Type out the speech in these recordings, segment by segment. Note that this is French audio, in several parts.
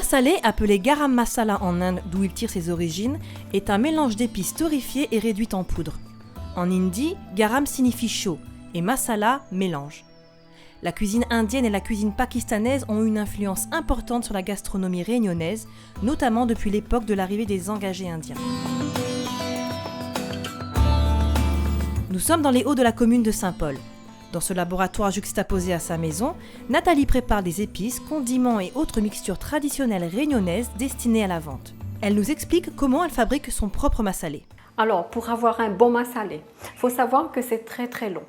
massalé, appelé garam masala en Inde, d'où il tire ses origines, est un mélange d'épices torréfiées et réduites en poudre. En hindi, garam signifie chaud et masala, mélange. La cuisine indienne et la cuisine pakistanaise ont eu une influence importante sur la gastronomie réunionnaise, notamment depuis l'époque de l'arrivée des engagés indiens. Nous sommes dans les hauts de la commune de Saint-Paul. Dans ce laboratoire juxtaposé à sa maison, Nathalie prépare des épices, condiments et autres mixtures traditionnelles réunionnaises destinées à la vente. Elle nous explique comment elle fabrique son propre massalé. Alors, pour avoir un bon massalé, il faut savoir que c'est très long.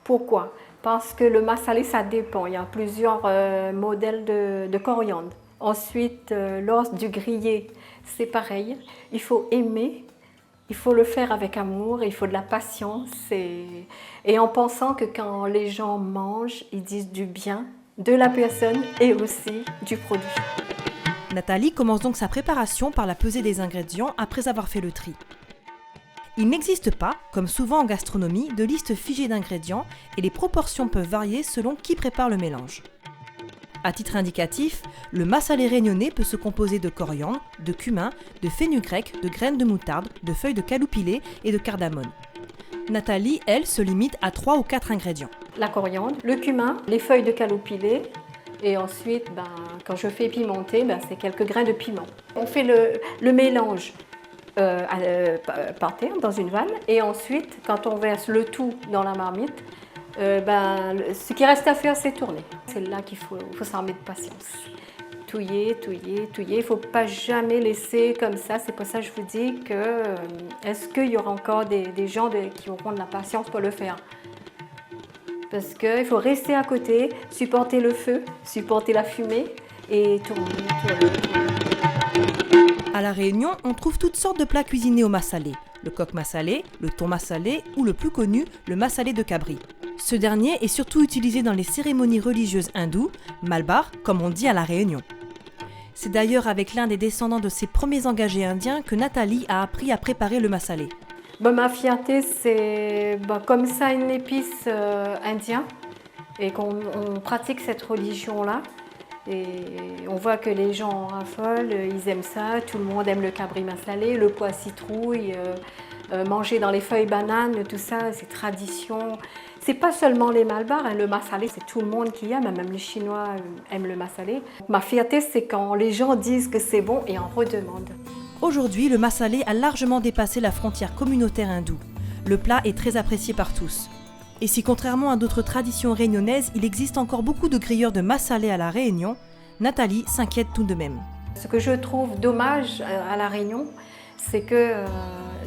Pourquoi ? Parce que le massalé, ça dépend. Il y a plusieurs modèles de coriandre. Ensuite, l'os du grillé, c'est pareil. Il faut aimer. Il faut le faire avec amour, il faut de la patience et en pensant que quand les gens mangent, ils disent du bien de la personne et aussi du produit. Nathalie commence donc sa préparation par la pesée des ingrédients après avoir fait le tri. Il n'existe pas, comme souvent en gastronomie, de liste figée d'ingrédients et les proportions peuvent varier selon qui prépare le mélange. À titre indicatif, le massalé réunionnais peut se composer de coriandre, de cumin, de fenugrec, de graines de moutarde, de feuilles de caloupilé et de cardamone. Nathalie, elle, se limite à 3 ou 4 ingrédients. La coriandre, le cumin, les feuilles de caloupilé et ensuite, quand je fais pimenter, c'est quelques grains de piment. On fait le mélange par terre dans une vanne et ensuite, quand on verse le tout dans la marmite, ce qui reste à faire, c'est tourner. C'est là qu'il faut s'armer de patience. Touiller. Il ne faut pas jamais laisser comme ça. C'est pour ça que je vous dis que est-ce qu'il y aura encore des gens qui auront de la patience pour le faire? Parce qu'il faut rester à côté, supporter le feu, supporter la fumée et tourner. À La Réunion, on trouve toutes sortes de plats cuisinés au massalé. Le coq massalé, le thon massalé ou le plus connu, le massalé de cabri. Ce dernier est surtout utilisé dans les cérémonies religieuses hindoues, malbar, comme on dit à La Réunion. C'est d'ailleurs avec l'un des descendants de ses premiers engagés indiens que Nathalie a appris à préparer le massalé. Ma fierté, c'est comme ça une épice indienne et qu'on pratique cette religion-là. Et on voit que les gens en raffolent, ils aiment ça, tout le monde aime le cabri massalé, le pois citrouille, manger dans les feuilles bananes, tout ça, c'est tradition. C'est pas seulement les malbars, le massalé, c'est tout le monde qui aime, même les Chinois aiment le massalé. Ma fierté, c'est quand les gens disent que c'est bon et en redemandent. Aujourd'hui, le massalé a largement dépassé la frontière communautaire hindoue. Le plat est très apprécié par tous. Et si contrairement à d'autres traditions réunionnaises, il existe encore beaucoup de grilleurs de massalé à La Réunion, Nathalie s'inquiète tout de même. Ce que je trouve dommage à La Réunion, c'est que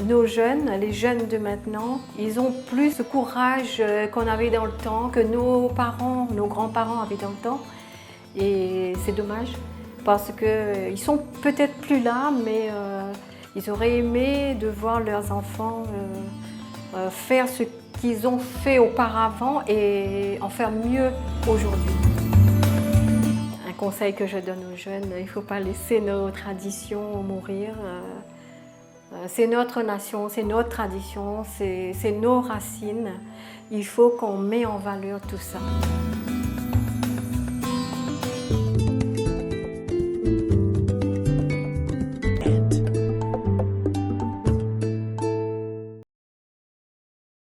nos jeunes, les jeunes de maintenant, ils ont plus ce courage qu'on avait dans le temps, que nos parents, nos grands-parents avaient dans le temps. Et c'est dommage parce qu'ils sont peut-être plus là, mais ils auraient aimé de voir leurs enfants faire ce qu'ils ont fait auparavant et en faire mieux aujourd'hui. Un conseil que je donne aux jeunes, il ne faut pas laisser nos traditions mourir. C'est notre nation, c'est notre tradition, c'est nos racines. Il faut qu'on mette en valeur tout ça.